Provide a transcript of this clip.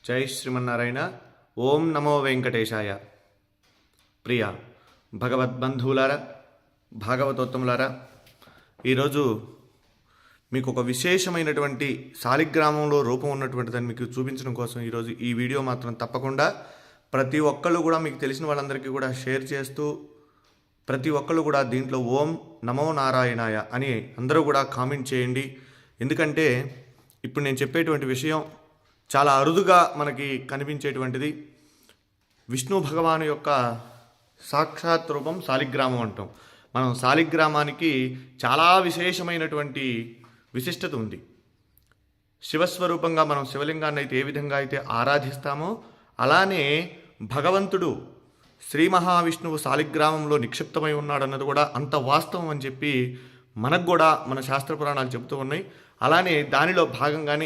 జై శ్రీమన్నారాయణ. ఓం నమో వెంకటేశాయ. ప్రియ భగవద్బంధువులారా, భాగవతోత్తములారా, ఈరోజు మీకు ఒక విశేషమైనటువంటి శాలిగ్రామంలో రూపం ఉన్నటువంటిదని మీకు చూపించడం కోసం ఈరోజు ఈ వీడియో మాత్రం తప్పకుండా ప్రతి ఒక్కళ్ళు కూడా మీకు తెలిసిన వాళ్ళందరికీ కూడా షేర్ చేస్తూ ప్రతి ఒక్కళ్ళు కూడా దీంట్లో ఓం నమో నారాయణాయ అని అందరూ కూడా కామెంట్ చేయండి. ఎందుకంటే ఇప్పుడు నేను చెప్పేటువంటి విషయం చాలా అరుదుగా మనకి కనిపించేటువంటిది. విష్ణు భగవాను యొక్క సాక్షాత్ రూపం శాలిగ్రామం అంటాం. మనం శాలిగ్రామానికి చాలా విశేషమైనటువంటి విశిష్టత ఉంది. శివస్వరూపంగా మనం శివలింగాన్ని అయితే ఏ విధంగా అయితే ఆరాధిస్తామో అలానే భగవంతుడు శ్రీ మహావిష్ణువు శాలిగ్రామంలో నిక్షిప్తమై ఉన్నాడన్నది కూడా అంత వాస్తవం అని చెప్పి మనకు కూడా మన శాస్త్ర పురాణాలు చెబుతూ ఉన్నాయి. అలానే దానిలో భాగంగానే